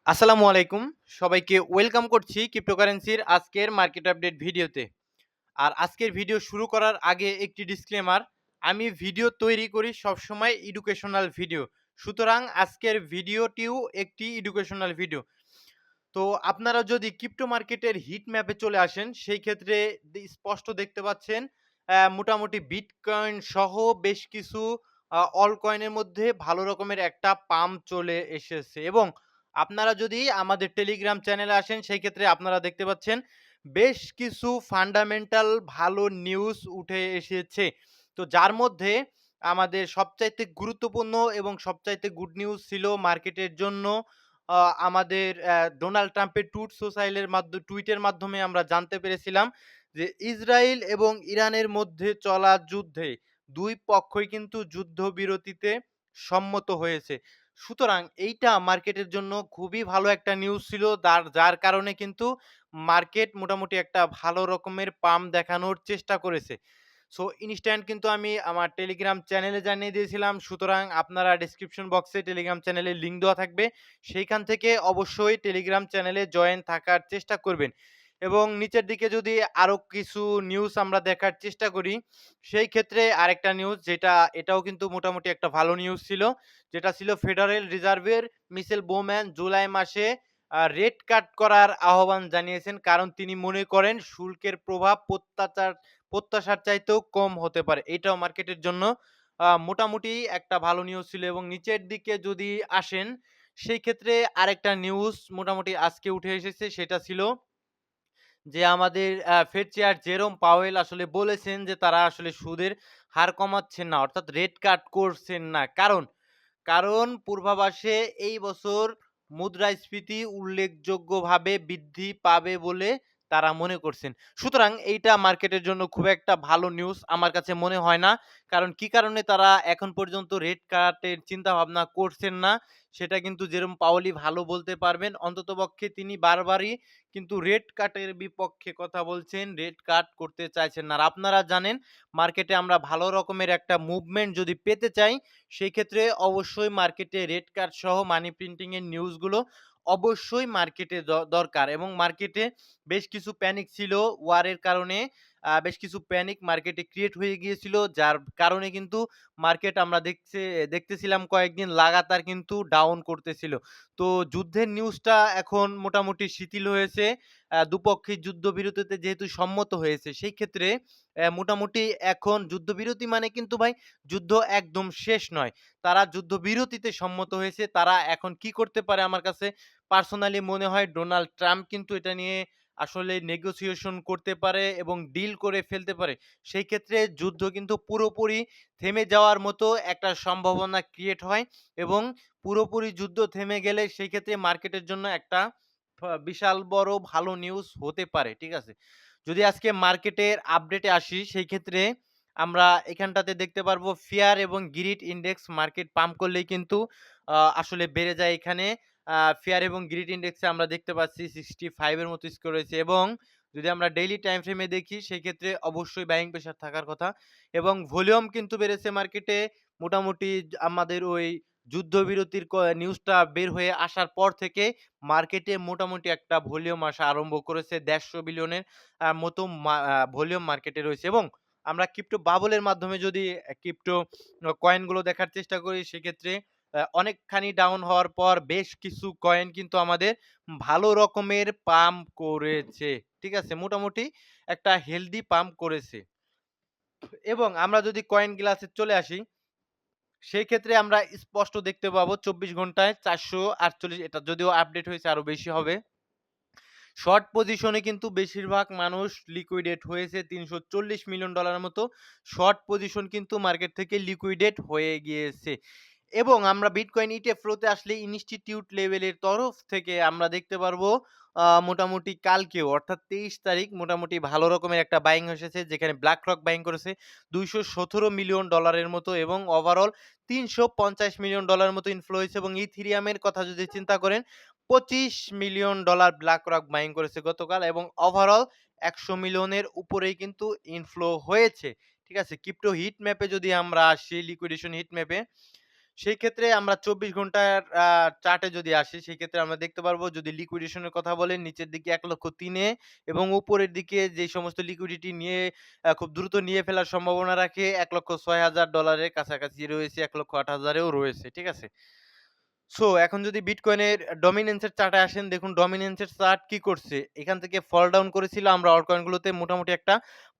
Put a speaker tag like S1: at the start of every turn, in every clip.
S1: আসসালামু আলাইকুম। সবাইকে ওয়েলকাম করছি ক্রিপ্টোকারেন্সির আজকের মার্কেট আপডেট ভিডিওতে। আর আজকের ভিডিও শুরু করার আগে একটি ডিসক্লেমার, আমি ভিডিও তৈরি করি সবসময় এডুকেশনাল ভিডিও। সুতরাং আজকের ভিডিওটিও একটি এডুকেশনাল ভিডিও। তো আপনারা যদি ক্রিপ্টো মার্কেটের হিট ম্যাপে চলে আসেন, সেই ক্ষেত্রে স্পষ্ট দেখতে পাচ্ছেন মোটামুটি বিটকয়েন সহ বেশ কিছু অল কয়েনের মধ্যে ভালো রকমের একটা পাম্প চলে এসেছে এবং আপনারা যদি আমাদের টেলিগ্রাম চ্যানেলে আসেন, সেই ক্ষেত্রে আপনারা দেখতে পাচ্ছেন বেশ কিছু ফান্ডামেন্টাল ভালো নিউজ উঠে এসেছে। তো যার মধ্যে আমাদের সবচাইতে গুরুত্বপূর্ণ এবং সবচাইতে গুড নিউজ ছিল মার্কেটের জন্য আমাদের ডোনাল্ড ট্রাম্পের টুইটের মাধ্যমে আমরা জানতে পেরেছিলাম যে ইসরায়েল এবং ইরানের মধ্যে চলা যুদ্ধে ২ পক্ষই কিন্তু যুদ্ধবিরতিতে সম্মত হয়েছে। সুতরাং এইটা মার্কেটের জন্য খুবই ভালো একটা নিউজ ছিল। যার কারণে কিন্তু মার্কেট মোটামুটি একটা ভালো রকমের পাম্প দেখানোর চেষ্টা করেছে। সো ইনস্ট্যান্ট কিন্তু আমি আমার টেলিগ্রাম চ্যানেলে জানিয়ে দিয়েছিলাম। সুতরাং আপনারা ডেসক্রিপশন বক্সে টেলিগ্রাম চ্যানেলের লিঙ্ক দেওয়া থাকবে। সেইখান থেকে অবশ্যই টেলিগ্রাম চ্যানেলে জয়েন থাকার চেষ্টা করবেন। এবং নিচের দিকে যদি আরো কিছু নিউজ আমরা দেখার চেষ্টা করি, সেই ক্ষেত্রে আরেকটা নিউজ এটাও কিন্তু মোটামুটি একটা ভালো নিউজ ছিল। যেটা ছিল ফেডারেল রিজার্ভের মিশেল বোম্যান জুলাই মাসে রেট কাট করার আহ্বান জানিয়েছেন। কারণ তিনি মনে করেন শুল্কের প্রভাব প্রত্যাশার চাইতেও কম হতে পারে। এটাও মার্কেটের জন্য মোটামুটি একটা ভালো নিউজ ছিল এবং নিচের দিকে যদি আসেন, সেই ক্ষেত্রে আরেকটা নিউজ মোটামুটি আজকে উঠে এসেছে। সেটা ছিল যে আমাদের ফেড চেয়ার জেরোম পাওয়েল আসলে বলেছেন যে তারা আসলে সুদের হার কমাচ্ছেন না, অর্থাৎ রেট কাট করছেন না। কারণ পূর্বাভাসে এই বছর মুদ্রাস্ফীতি উল্লেখযোগ্যভাবে বৃদ্ধি পাবে বলে তারা মনে করছেন। সুতরাং এইটা মার্কেটের জন্য খুব একটা ভালো নিউজ আমার কাছে মনে হয় না। কারণ কি কারণে তারা এখন পর্যন্ত রেট কাটের চিন্তাভাবনা করছেন না, সেটা কিন্তু জেরোম পাওয়েলই ভালো বলতে পারবেন। অন্ততপক্ষে তিনি বারবারই কিন্তু রেট কাটের বিপক্ষে কথা বলছেন, রেট কাট করতে চাইছেন না। আর আপনারা জানেন মার্কেটে আমরা ভালো রকমের একটা মুভমেন্ট যদি পেতে চাই, সেই ক্ষেত্রে অবশ্যই মার্কেটে রেট কাট সহ মানি প্রিন্টিং এর নিউজগুলো অবশ্যই মার্কেটে দরকার এবং মার্কেটে বেশ কিছু প্যানিক ছিল ওয়ারের কারণে। বেশ কিছু প্যানিক মার্কেটে ক্রিয়েট হয়ে গিয়েছিল, যার কারণে কিন্তু মার্কেট আমরা দেখতেছিলাম কয়েকদিন লাগাতার কিন্তু ডাউন করতেছিল। তো যুদ্ধের নিউজটা এখন মোটামুটি শিথিল হয়েছে। দুপক্ষের যুদ্ধবিরতিতে যেহেতু সম্মত হয়েছে, সেই ক্ষেত্রে মোটামুটি এখন যুদ্ধবিরতি মানে কিন্তু ভাই যুদ্ধ একদম শেষ নয়। তারা যুদ্ধবিরতিতে সম্মত হয়েছে। তারা এখন কি করতে পারে, আমার কাছে পার্সোনালি মনে হয় ডোনাল্ড ট্রাম্প কিন্তু এটা নিয়ে আসলে নেগোসিয়েশন করতে পারে এবং ডিল করে ফেলতে পারে। সেই ক্ষেত্রে যুদ্ধ কিন্তু পুরোপুরি থেমে যাওয়ার মতো একটা সম্ভাবনা ক্রিয়েট হয় এবং পুরোপুরি যুদ্ধ থেমে গেলে সেই ক্ষেত্রে মার্কেটের জন্য একটা বিশাল বড় ভালো নিউজ হতে পারে। ঠিক আছে? যদি আজকে মার্কেটের আপডেটে আসি, সেই ক্ষেত্রে আমরা এখানটাতে দেখতে পারবো ফিয়ার এবং গ্রিড ইনডেক্স মার্কেট পাম্প করলেই কিন্তু আসলে বেড়ে যায় এখানে। ফিয়ার এবং গ্রিড ইনডেক্সে আমরা দেখতে পাচ্ছি 65 এর মতো স্কোর রয়েছে এবং যদি আমরা ডেইলি টাইম ফ্রেমে দেখি, সেই ক্ষেত্রে অবশ্যই বাইং প্রেশার থাকার কথা এবং ভলিউম কিন্তু বেড়েছে মার্কেটে। মোটামুটি আমাদের ওই যুদ্ধবিরতির নিউজটা বের হয়ে আসার পর থেকে মার্কেটে মোটামুটি একটা ভলিউম আসা আরম্ভ করেছে। ১৫০ বিলিয়নের মতো ভলিউম মার্কেটে রয়েছে এবং আমরা ক্রিপ্টো বাবলের মাধ্যমে যদি ক্রিপ্টো কয়েনগুলো দেখার চেষ্টা করি, সেক্ষেত্রে অনেকখানি ডাউন হওয়ার পর বেশ কিছু কয়েন কিন্তু আমাদের ভালো রকমের পাম্প করেছে। ঠিক আছে? মোটামুটি একটা হেলথি পাম্প করেছে এবং আমরা যদি কয়েন গ্লাসে চলে আসি, সেই ক্ষেত্রে আমরা স্পষ্ট দেখতে পাবো ২৪ ঘন্টায় ৪৪৮, এটা যদিও আপডেট হয়েছে আরো বেশি হবে। শর্ট পজিশনে কিন্তু বেশিরভাগ মানুষ লিকুইডেট হয়েছে। $৩৪০ মিলিয়ন মতো শর্ট পজিশন কিন্তু মার্কেট থেকে লিকুইডেট হয়ে গিয়েছে। এবং আমরা বিটকয়েন ইটিএফ তে আসলে ইনস্টিটিউট লেভেলের তরফ থেকে আমরা দেখতে পারবো মোটামুটি কালকেও অর্থাৎ ২৩ তারিখ মোটামুটি ভালো রকমের একটা বাইং এসেছে, যেখানে BlackRock বাইং করেছে $২১৭ মিলিয়ন মতো এবং ওভারঅল $৩৫০ মিলিয়ন মতো ইনফ্লো হয়েছে এবং ইথেরিয়ামের কথা যদি চিন্তা করেন, $২৫ মিলিয়ন BlackRock বাইং করেছে গতকাল এবং ওভারঅল ১০০ মিলিয়নের উপরেই কিন্তু ইনফ্লো হয়েছে। ঠিক আছে? ক্রিপ্টো হিট ম্যাপে যদি আমরা আসি, লিকুইডেশন হিট ম্যাপে, সেই ক্ষেত্রে আমরা ২৪ ঘন্টার চার্টে যদি আসি, সেক্ষেত্রে আমরা দেখতে পারবো যদি লিকুইডেশন এর কথা বলেন নিচের দিকে ১,৩০,০০০ এ এবং উপরের দিকে যে সমস্ত লিকুইডিটি নিয়ে খুব দ্রুত নিয়ে ফেলার সম্ভাবনা রাখে $১,৬০০০ এর কাছাকাছি রয়েছে, ১,৮০,০০০ এও রয়েছে। ঠিক আছে? সো এখন যদি বিটকয়েনের ডমিন্যান্স এর চার্টে আসেন, দেখুন ডমিন্যান্স এর চার্ট কি করছে? এখান থেকে ফল ডাউন করেছিল। আমরা অল্ট কয়েন গুলোতে মোটামুটি একটা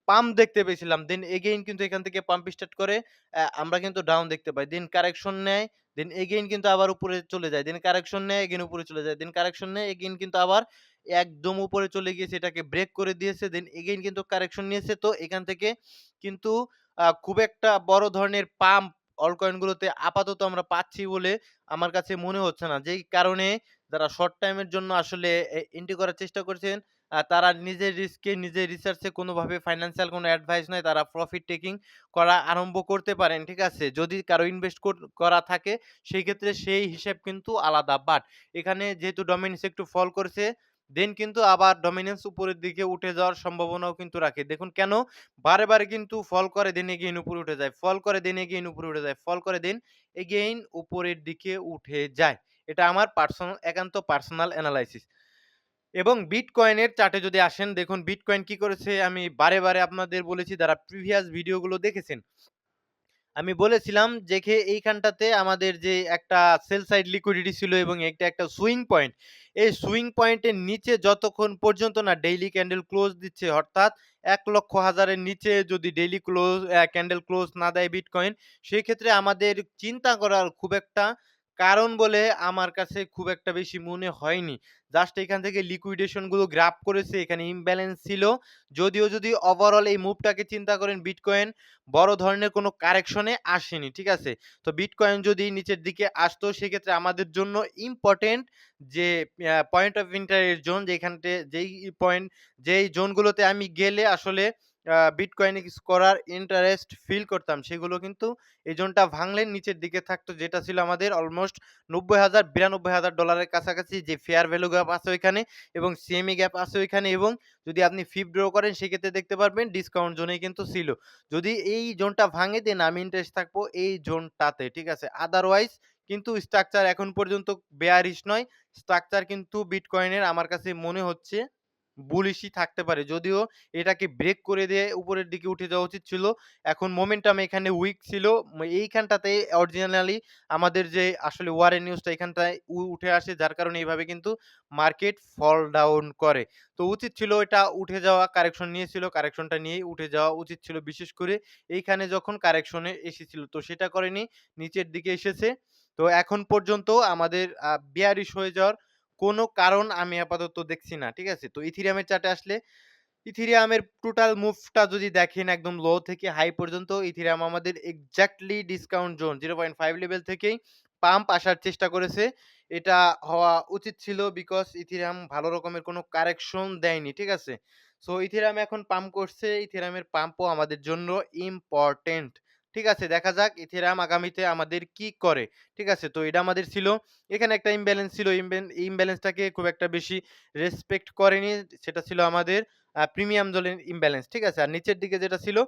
S1: পাম্প দেখতে পেয়েছিলাম। দেন এগেইন কিন্তু এখান থেকে পাম্প স্টার্ট করে আমরা কিন্তু ডাউন দেখতে পাই। দেন কারেকশন নেয়। দেন এগেইন কিন্তু আবার উপরে চলে যায়। দেন কারেকশন নেয়, এগেইন উপরে চলে যায়। দেন কারেকশন নেয়, এগেইন কিন্তু আবার একদম উপরে চলে গিয়েছে। এটাকে ব্রেক করে দিয়েছে। দেন এগেইন কিন্তু কারেকশন নিয়েছে। তো এখান থেকে কিন্তু খুব একটা বড় ধরনের পাম্প অল্ট কয়েন গুলোতে আপাতত আমরা পাচ্ছি বলে আমার কাছে মনে হচ্ছে না। যেই কারণে যারা শর্ট টাইমের জন্য আসলে এন্ট্রি করার চেষ্টা করছেন, তারা নিজের রিস্কে, নিজের রিসার্চে কোনোভাবে ফাইন্যান্সিয়াল কোনো অ্যাডভাইস নয়, তারা প্রফিট টেকিং করা আরম্ভ করতে পারেন। ঠিক আছে? যদি কারো ইনভেস্ট করা থাকে সেই ক্ষেত্রে সেই হিসাব কিন্তু আলাদা। বাট এখানে যেহেতু ডমিনেন্স একটু ফল করছে, দেন কিন্তু আবার ডমিনেন্স উপরের দিকে উঠে যাওয়ার সম্ভাবনাও কিন্তু রাখে। দেখুন কেন? বারে, বারে কিন্তু ফল করে দেন এগেইন উপরে উঠে যায়। ফল করে দেন এগেইন উপরে উঠে যায়। ফল করে দেন এগেইন উপরের দিকে উঠে যায়। এটা আমার একান্ত পার্সোনাল এনালাইসিস। এবং বিটকয়েনের চার্টে যদি আসেন, দেখুন বিটকয়েন কি করেছে আমি বারে, বারে আপনাদের বলেছি যারা প্রিভিয়াস ভিডিওগুলো দেখেছেন। আমি বলেছিলাম দেখে এইখানটাতে আমাদের যে একটা সেল সাইড লিকুইডিটি ছিল এবং এটা একটা সুইং পয়েন্ট। এই সুইং পয়েন্টের নিচে যতক্ষণ পর্যন্ত না ডেইলি ক্যান্ডেল ক্লোজ দিচ্ছে, অর্থাৎ ১,০০,০০০ এর নিচে যদি ডেইলি ক্যান্ডেল ক্লোজ না দেয় বিটকয়েন, সেক্ষেত্রে আমাদের চিন্তা করার খুব একটা কারণ বলে আমার কাছে খুব একটা বেশি মনে হয়নি। জাস্ট এখান থেকে লিকুইডেশন গুলো গ্রাব করেছে, এখানে ইমব্যালেন্স ছিল। যদিও যদি ওভারঅল এই মুভটাকে চিন্তা করেন, বিটকয়েন বড় ধরনের কোনো কারেকশনে আসেনি। ঠিক আছে? তো বিটকয়েন যদি নিচের দিকে আসতো, সেক্ষেত্রে আমাদের জন্য ইম্পোর্টেন্ট যে পয়েন্ট অফ ইন্টারেস্ট জোন, যেই জোনগুলোতে আমি গেলে আসলে বিটকয়েনে কিছু করার ইন্টারেস্ট ফিল করতাম, সেগুলো কিন্তু এই জোনটা ভাঙলে নিচের দিকে থাকতো, যেটা ছিল আমাদের অলমোস্ট $৯০,০০০ এর কাছাকাছি। যে ফেয়ার ভ্যালু গ্যাপ আছে ওইখানে এবং সিএমই গ্যাপ আছে ওইখানে, এবং যদি আপনি ফিব ড্র করেন সেক্ষেত্রে দেখতে পারবেন ডিসকাউন্ট জোনেই কিন্তু ছিল। যদি এই জোনটা ভাঙে দেন আমি ইন্টারেস্ট থাকবো এই জোনটাতে। ঠিক আছে? আদারওয়াইজ কিন্তু স্ট্রাকচার এখন পর্যন্ত বেয়ারিশ নয়। স্ট্রাকচার কিন্তু বিটকয়েনের আমার কাছে মনে হচ্ছে বুলিশই থাকতে পারে। যদিও এটাকে ব্রেক করে দিয়ে উপরের দিকে উঠে যাওয়া উচিত ছিল। এখন মোমেন্টাম এখানে উইক ছিল। এইখানটাতে অরিজিনালি আমাদের যে আসলে ওয়ারের নিউজটা এখানটায় উঠে আসে, যার কারণে এইভাবে কিন্তু মার্কেট ফল ডাউন করে। তো উচিত ছিল এটা উঠে যাওয়া, কারেকশন নিয়েছিল, কারেকশনটা নিয়েই উঠে যাওয়া উচিত ছিল। বিশেষ করে এইখানে যখন কারেকশনে এসেছিল, তো সেটা করেনি, নিচের দিকে এসেছে। তো এখন পর্যন্ত আমাদের bearish হয়ে যাওয়ার কোনো কারণ আমি আপাতত দেখছি না। ঠিক আছে? তো ইথেরিয়ামের চার্টে আসলে ইথেরিয়ামের টোটাল মুভটা যদি দেখেন একদম লো থেকে হাই পর্যন্ত, ইথেরিয়াম আমাদের এক্সাক্টলি ডিসকাউন্ট জোন 0.5 লেভেল থেকেই পাম্প আসার চেষ্টা করেছে। এটা হওয়া উচিত ছিল বিকজ ইথেরিয়াম ভালো রকমের কোনো কারেকশন দেয়নি। ঠিক আছে? সো ইথেরিয়াম এখন পাম্প করছে। ইথেরিয়ামের পাম্পও আমাদের জন্য ইম্পোর্টেন্ট। ঠিক আছে? দেখা যাক ইথেরিয়াম আগামীতে আমাদের কি করে। ঠিক আছে? তো এটা আমাদের ছিল। এখানে একটা ইমব্যালেন্স ছিল। ইমব্যালেন্সটাকে খুব একটা বেশি রেসপেক্ট করেনি। সেটা ছিল আমাদের প্রিমিয়াম জোনের ইমব্যালেন্স। ঠিক আছে? আর নিচের দিকে যেটা ছিল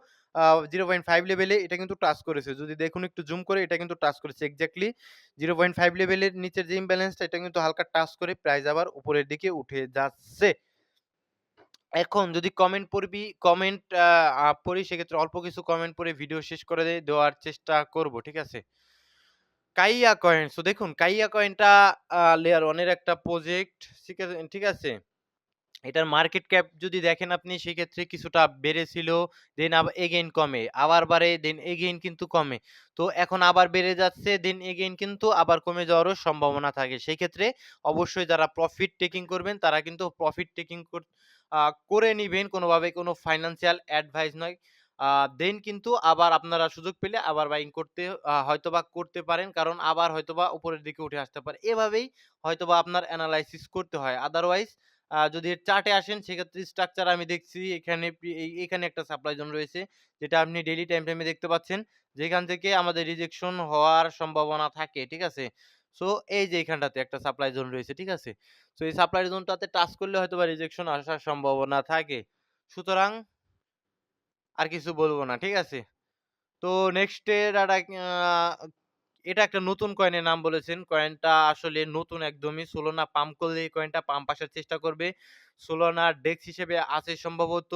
S1: 0.5 লেভেলে এটা কিন্তু টাচ করেছে। যদি দেখুন একটু জুম করে, এটা কিন্তু টাচ করেছে এক্সাক্টলি 0.5 লেভেলের নিচের যে ইমব্যালেন্সটা এটা কিন্তু হালকা টাচ করে প্রাইস আবার উপরের দিকে উঠে যাচ্ছে। এখন যদি কমেন্ট পড়ি, সেক্ষেত্রে অল্প কিছু কমেন্ট পড়ে ভিডিও শেষ করে দেওয়ার চেষ্টা করব। ঠিক আছে? Kayah coin. সো দেখুন কাইয়া কয়েনটা লেয়ার 1 এর একটা প্রজেক্ট। ঠিক আছে? এটার মার্কেট ক্যাপ যদি দেখেন আপনি, সেক্ষেত্রে কিছুটা বেড়েছিল, দেন আবার এগেইন কমে, আবার বাড়ে, দেন এগেইন কিন্তু কমে। তো এখন আবার বেড়ে যাচ্ছে, দেন এগেইন কিন্তু আবার কমে যাওয়ারও সম্ভাবনা থাকে। সেই ক্ষেত্রে অবশ্যই যারা প্রফিট টেকিং করবেন তারা কিন্তু প্রফিট টেকিং করে নিবেন, কোনোভাবে কোনো ফাইন্যান্সিয়াল অ্যাডভাইস নয়। দেন কিন্তু আবার আপনারা সুযোগ পেলে আবার বাইং করতে হয়তোবা করতে পারেন। কারণ আবার হয়তোবা উপরের দিকে উঠে আসতে পারে। এভাবেই হয়তোবা আপনার এনালাইসিস করতে হয়। আদারওয়াইজ যদি এর চার্টে আসেন, সেক্ষেত্রে স্ট্রাকচার আমি দেখছি এখানে এইখানে একটা সাপ্লাই জোন রয়েছে, যেটা আপনি ডেইলি টাইম ফ্রেমে দেখতে পাচ্ছেন। যেখান থেকে আমাদের রিজেকশন হওয়ার সম্ভাবনা থাকে। ঠিক আছে? সো এই যে এখানটাতে একটা সাপ্লাই জোন রয়েছে। ঠিক আছে? সো এই সাপ্লাই জোনটাতে টাচ করলে হয়তোবা রিজেকশন আসার সম্ভাবনা থাকে। সুতরাং আর কিছু বলব না। ঠিক আছে? তো নেক্সট এর এটা একটা নতুন কয়েনের নাম বলেছেন। কয়েনটা আসলে নতুন একদমই। Solana পাম্প করলে এই কয়েনটা পাম্প আসার চেষ্টা করবে। Solana ডেক্স হিসেবে আছে সম্ভবত।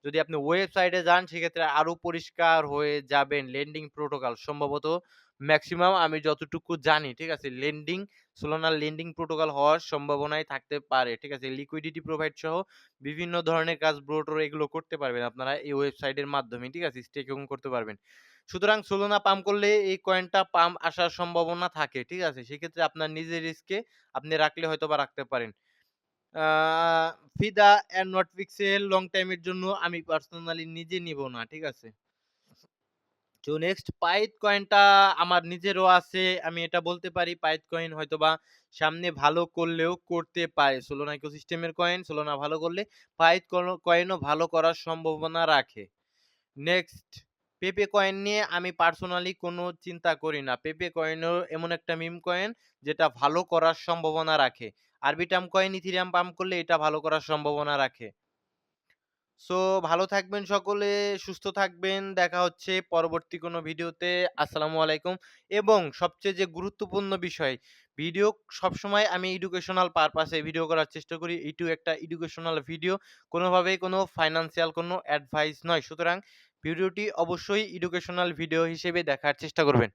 S1: যদি আপনি ওয়েবসাইটে যান সেক্ষেত্রে আরো পরিষ্কার হয়ে যাবেন। লেন্ডিং প্রোটোকল সম্ভবত মেক্সিমাম আমি যতটুকু জানি, ঠিক আছে? Solana লেন্ডিং প্রোটোকল হওয়ার সম্ভাবনাই থাকতে পারে। ঠিক আছে? লিকুইডিটি প্রোভাইড সহ বিভিন্ন ধরনের কাজ ব্রোটর এগুলো করতে পারবেন আপনারা এই ওয়েবসাইটের মাধ্যমে। ঠিক আছে? স্টেকিং করতে পারবেন। সুতরাং Solana পাম্প করলে এই কয়েনটা পাম্প আসার সম্ভাবনা থাকে। ঠিক আছে? সেক্ষেত্রে আপনার নিজের রিস্কে আপনি রাখলে হয়তোবা রাখতে পারেন। আ ফিদা অ্যান্ড নটফিক্সেল লং টাইম এর জন্য আমি পার্সোনালি নিজে নিব না। ঠিক আছে? তো নেক্সট পাইথ কয়েনটা আমার নিজেরও আছে। আমি এটা বলতে পারি পাইথ কয়েন হয়তোবা সামনে ভালো করলেও করতে পারে। Solana ইকোসিস্টেমের কয়েন, Solana ভালো করলে পাইথ কয়েনও ভালো করার সম্ভাবনা রাখে। নেক্সট পেপে কয়েন নিয়ে আমি পার্সোনালি কোনো চিন্তা করি না। পেপে কয়েনও এমন একটা মিম কয়েন যেটা ভালো করার সম্ভাবনা রাখে। আরবিটার্ম কয়েন ইথেরিয়াম পাম্প করলে এটা ভালো করার সম্ভাবনা রাখে। সো ভালো থাকবেন সকলে, সুস্থ থাকবেন। দেখা হচ্ছে পরবর্তী কোনো ভিডিওতে। আসসালামু আলাইকুম। এবং সবচেয়ে যে গুরুত্বপূর্ণ বিষয়, ভিডিও সবসময় আমি এডুকেশনাল পারপাস এ ভিডিও করার চেষ্টা করি। এটিও একটা এডুকেশনাল ভিডিও। কোনোভাবেই কোনো ফাইন্যান্সিয়াল কোনো অ্যাডভাইস নয়। সুতরাং ভিডিওটি অবশ্যই এডুকেশনাল ভিডিও হিসেবে দেখার চেষ্টা করবেন।